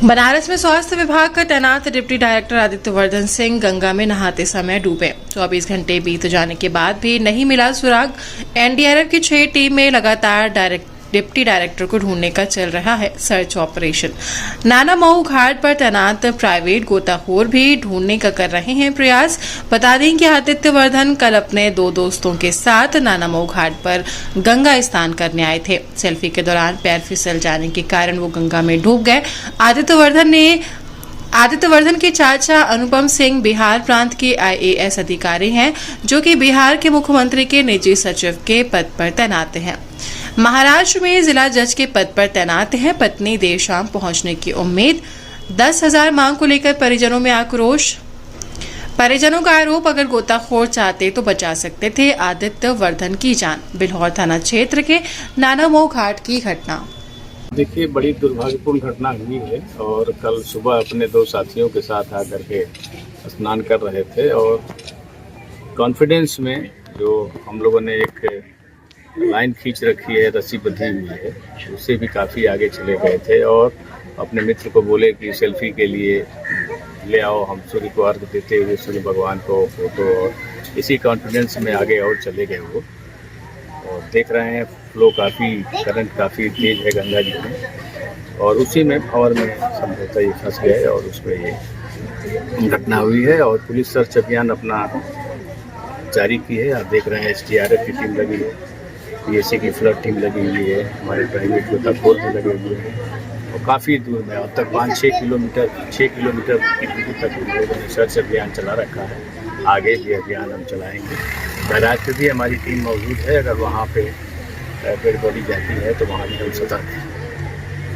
बनारस में स्वास्थ्य विभाग का तैनात डिप्टी डायरेक्टर आदित्य वर्धन सिंह गंगा में नहाते समय डूबे। 24 घंटे बीत जाने के बाद भी नहीं मिला सुराग। एनडीआरएफ की 6 टीम में लगातार डिप्टी डायरेक्टर को ढूंढने का चल रहा है सर्च ऑपरेशन। नाना मऊ घाट पर तैनात प्राइवेट गोताखोर भी ढूंढने का कर रहे हैं प्रयास। बता दें कि आदित्य वर्धन कल अपने 2 दोस्तों के साथ नाना मऊ घाट पर गंगा स्नान करने आए थे। सेल्फी के दौरान पैर फिसल जाने के कारण वो गंगा में डूब गए। आदित्य वर्धन के चाचा अनुपम सिंह बिहार प्रांत के IAS अधिकारी हैं, जो कि बिहार के मुख्यमंत्री के निजी सचिव के पद पर तैनात हैं। महाराष्ट्र में जिला जज के पद पर तैनात हैं। पत्नी देर शाम पहुंचने की उम्मीद। 10,000 मांग को लेकर परिजनों में आक्रोश। परिजनों का आरोप, अगर गोताखोर चाहते तो बचा सकते थे आदित्य वर्धन की जान। बिल्हौर थाना क्षेत्र के नाना मऊ घाट की घटना। देखिए, बड़ी दुर्भाग्यपूर्ण घटना हुई है और कल सुबह अपने 2 साथियों के साथ आकर के स्नान कर रहे थे और कॉन्फिडेंस में जो हम लोगों ने एक लाइन खींच रखी है, रस्सी बंधी हुई है, उससे भी काफ़ी आगे चले गए थे और अपने मित्र को बोले कि सेल्फी के लिए ले आओ, हम सूर्य को अर्घ देते हुए सूर्य भगवान को फोटो, और इसी कॉन्फिडेंस में आगे और चले गए वो। और देख रहे हैं फ्लो करंट काफ़ी तेज है गंगा जी में और उसी में पावर में संभवतः ये फंस गए और उसमें ये घटना हुई है। और पुलिस सर्च अभियान अपना जारी की है। आप देख रहे हैं SDRF की टीम लगी है, PSC की फ्लड टीम लगी हुई है, हमारे प्राइवेट गोताखोर भी लगे हुए हैं और काफ़ी दूर में अब तक 5-6 किलोमीटर की दूरी तक लोगों ने सर्च अभियान चला रखा है। आगे भी अभियान हम चलाएंगे। बैराज पे भी हमारी टीम मौजूद है, अगर वहाँ पे डेड बॉडी जाती है तो वहाँ भी हम सतर्क हैं।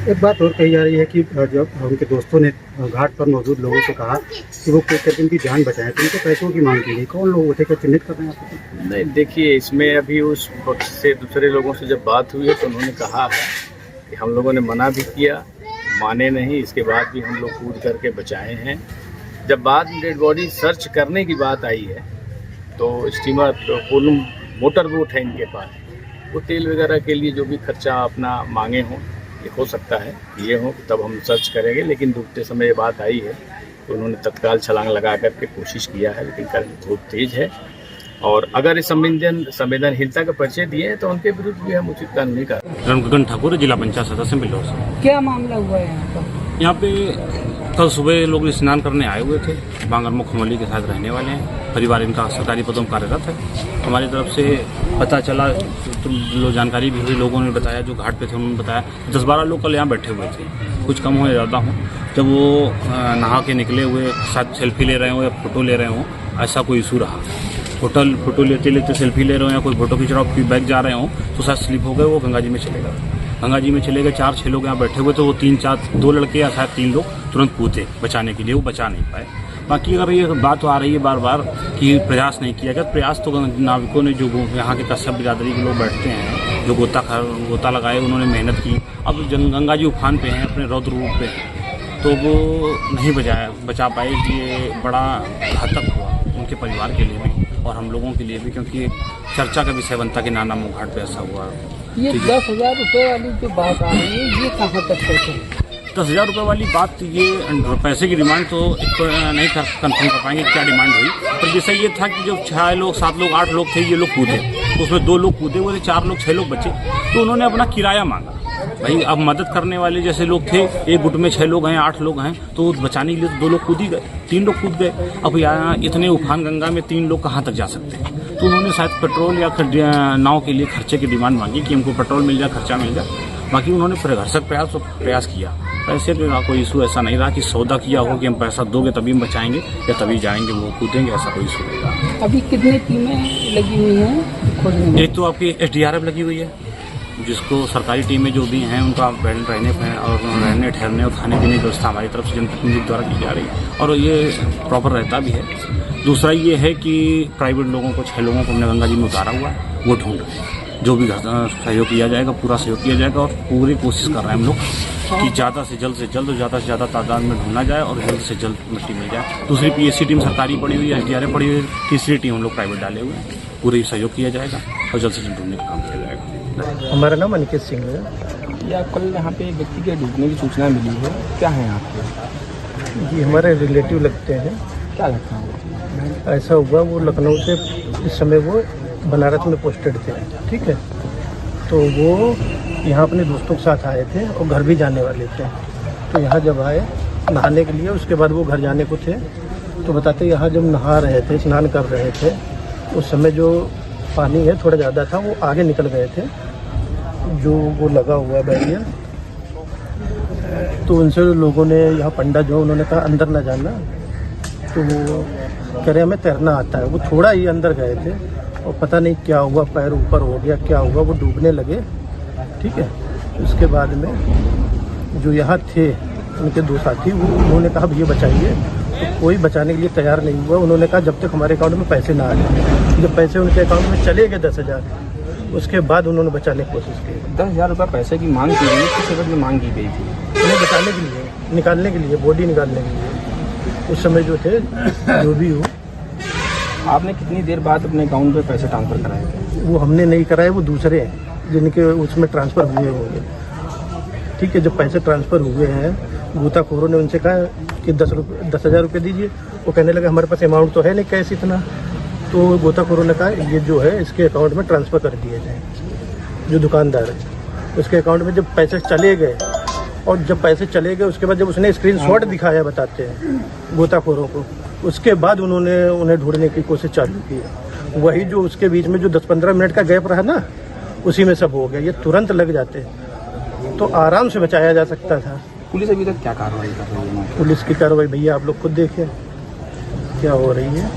एक बात और कही जा रही है कि जब उनके दोस्तों ने घाट पर मौजूद लोगों से कहा कि वो करके उनकी जान बचाएं, तो उनको पैसों की मांग की गई। कौन लोग थे, क्या चिन्हित कर रहे हैं आपको? नहीं, देखिए, इसमें अभी उस वक्त से दूसरे लोगों से जब बात हुई है तो उन्होंने कहा है कि हम लोगों ने मना भी किया, माने नहीं, इसके बाद भी हम लोग कूद करके बचाए हैं। जब बाद में डेड बॉडी सर्च करने की बात आई है तो स्टीमर मोटर बोट है इनके पास, वो तेल वगैरह के लिए जो भी खर्चा अपना मांगे हों, ये हो सकता है ये हो, तब हम सर्च करेंगे। लेकिन डूबते समय ये बात आई है तो उन्होंने तत्काल छलांग लगा करके कोशिश किया है, लेकिन करंट बहुत तेज है और अगर इस संवेदनहीनता का परिचय दिए तो उनके विरुद्ध भी हम उचित कानूनी कार्रवाई। गगन ठाकुर, जिला पंचायत सदस्य बिल्हौर से। क्या मामला हुआ है यहाँ पे? कल सुबह लोग स्नान करने आए हुए थे। बांगर मुख्यमंत्री के साथ रहने वाले हैं। परिवार इनका सरकारी पदों में कार्यरत है। हमारी तरफ से पता चला तो लो जानकारी भी हुई, लोगों ने बताया, जो घाट पे थे उन्होंने बताया 10-12 लोग कल यहाँ बैठे हुए थे, कुछ कम हो या ज़्यादा हो। जब वो नहा के निकले हुए, साथ सेल्फी ले रहे हो या फोटो ले रहे हो, ऐसा कोई इशू रहा। फोटो लेते सेल्फी ले रहे हो या कोई फोटो खींच रहा हो, बैग जा रहे हो तो शायद स्लिप हो गए, वो गंगा जी में चले गए। 4-6 लोग यहाँ बैठे हुए थे, वो 2 लड़के या शायद 3 लोग तुरंत कूदे बचाने के लिए, वो बचा नहीं पाए। बाकी अगर ये बात आ रही है बार बार कि प्रयास नहीं किया गया, प्रयास तो नाविकों ने, जो यहाँ के कश्यप बिरादरी के लोग बैठते हैं, जो गोता लगाए, उन्होंने मेहनत की। अब गंगा जी उफान पे हैं, अपने रौद्र रूप पे हैं, तो वो नहीं बचा पाए। ये बड़ा घातक हुआ उनके परिवार के लिए भी और हम लोगों के लिए भी, क्योंकि चर्चा का विषय बनता कि नाना मऊ घाट पे ऐसा हुआ। ये 10,000 रुपये वाली जो बात आ रही है, ये कहाँ तक पहुँचे? 10,000 रुपये वाली बात, ये पैसे की डिमांड तो नहीं कंफर्म कर पाएंगे क्या डिमांड हुई, पर जैसा ये था कि जो 6 लोग 7 लोग 8 लोग थे, ये लोग कूदे, उसमें 2 लोग कूदे हुए थे, 4 लोग 6 लोग बचे, तो उन्होंने अपना किराया मांगा। भाई, अब मदद करने वाले जैसे लोग थे, एक गुट में 6 लोग हैं, 8 लोग हैं, तो बचाने के लिए तो 2 लोग कूद ही गए, 3 लोग कूद गए। अब यहाँ इतने उफान गंगा में 3 लोग कहाँ तक जा सकते हैं? तो उन्होंने शायद पेट्रोल या नाव के लिए खर्चे की डिमांड मांगी कि हमको पेट्रोल मिल जाए, खर्चा मिल जाए। बाकी उन्होंने घर्षक प्रयास किया। पैसे का कोई इशू ऐसा नहीं रहा कि सौदा किया हो कि हम पैसा दोगे तभी हम बचाएंगे या तभी जाएंगे वो कूदेंगे, ऐसा कोई इशू नहीं रहा। अभी कितनी टीमें लगी हुई हैं खोजने में? एक तो आपकी SDRF लगी हुई है, जिसको सरकारी टीमें जो भी हैं उनका रहने और रहने ठहरने और खाने पीने की व्यवस्था हमारी तरफ से जनप्रतिनिधि द्वारा की जा रही है और ये प्रॉपर रहता भी है। दूसरा ये है कि प्राइवेट लोगों को 6 लोगों को हमने गंगा जी में उतारा हुआ है, वो ढूंढ रहे हैं। जो भी सहयोग किया जाएगा, पूरा सहयोग किया जाएगा और पूरी कोशिश कर रहे हैं हम लोग कि ज़्यादा से जल्द ज़्यादा से ज़्यादा तादाद में ढूंढना जाए और जल्द से जल्द मिट्टी मिल जाए। दूसरी PSC टीम सरकारी पड़ी हुई है, SDRF पड़ी हुई है, तीसरी टीम हम लोग प्राइवेट डाले हुए हैं। पूरी सहयोग किया जाएगा और जल्द से जल्द ढूंढने का काम किया जाएगा। हमारा नाम अनिकेत सिंह है। या कल यहाँ पे व्यक्ति के डूबने की सूचना मिली है, क्या है यहाँ पे? जी हमारे रिलेटिव लगते हैं। क्या लगता है? ऐसा हुआ, वो लखनऊ से इस समय वो बनारस में पोस्टेड थे, ठीक है। तो वो यहाँ अपने दोस्तों के साथ आए थे और घर भी जाने वाले थे। तो यहाँ जब आए नहाने के लिए, उसके बाद वो घर जाने को थे, तो बताते यहाँ जब नहा रहे थे, स्नान कर रहे थे, उस समय जो पानी है थोड़ा ज़्यादा था, वो आगे निकल गए थे, जो वो लगा हुआ बैरियर। तो उनसे लोगों ने, यहाँ पंडा जो उन्होंने कहा अंदर ना जाना, तो वो कह रहे हमें तैरना आता है। वो थोड़ा ही अंदर गए थे और पता नहीं क्या हुआ, पैर ऊपर हो गया, क्या हुआ, वो डूबने लगे, ठीक है। उसके बाद में जो यहाँ थे उनके दो साथी, वो उन्होंने कहा भैया बचाइए, तो कोई बचाने के लिए तैयार नहीं हुआ। उन्होंने कहा जब तक हमारे अकाउंट में पैसे ना आ जाए। जब पैसे उनके अकाउंट में चले गए 10,000, उसके बाद उन्होंने बचाने की कोशिश की। 10,000 रुपये पैसे की मांग की गई, किस वक्त में मांग की गई थी? उन्हें बचाने के लिए, निकालने के लिए, बॉडी निकालने के लिए। उस समय जो थे, जो भी हो। आपने कितनी देर बाद अपने अकाउंट में पैसे ट्रांसफर कराए थे? वो हमने नहीं कराए, वो दूसरे हैं जिनके उसमें ट्रांसफ़र हुए होंगे, ठीक है। जब पैसे ट्रांसफ़र हुए हैं, गोताखोरों ने उनसे कहा कि 10,000 रुपये दीजिए। वो कहने लगे हमारे पास अमाउंट तो है नहीं कैश इतना। तो गोताखोरों ने कहा ये जो है इसके अकाउंट में ट्रांसफ़र कर दिए जाए। जो दुकानदार है उसके अकाउंट में जब पैसे चले गए, और जब पैसे चले गए उसके बाद जब उसने स्क्रीनशॉट दिखाया, बताते हैं गोताखोरों को, उसके बाद उन्होंने उन्हें ढूंढने की कोशिश चालू की। वही जो उसके बीच में जो 10-15 मिनट का गैप रहा ना, उसी में सब हो गया। ये तुरंत लग जाते तो आराम से बचाया जा सकता था। पुलिस अभी तक क्या कार्रवाई कर रही है? पुलिस की कार्रवाई भैया आप लोग खुद देखें क्या हो रही है।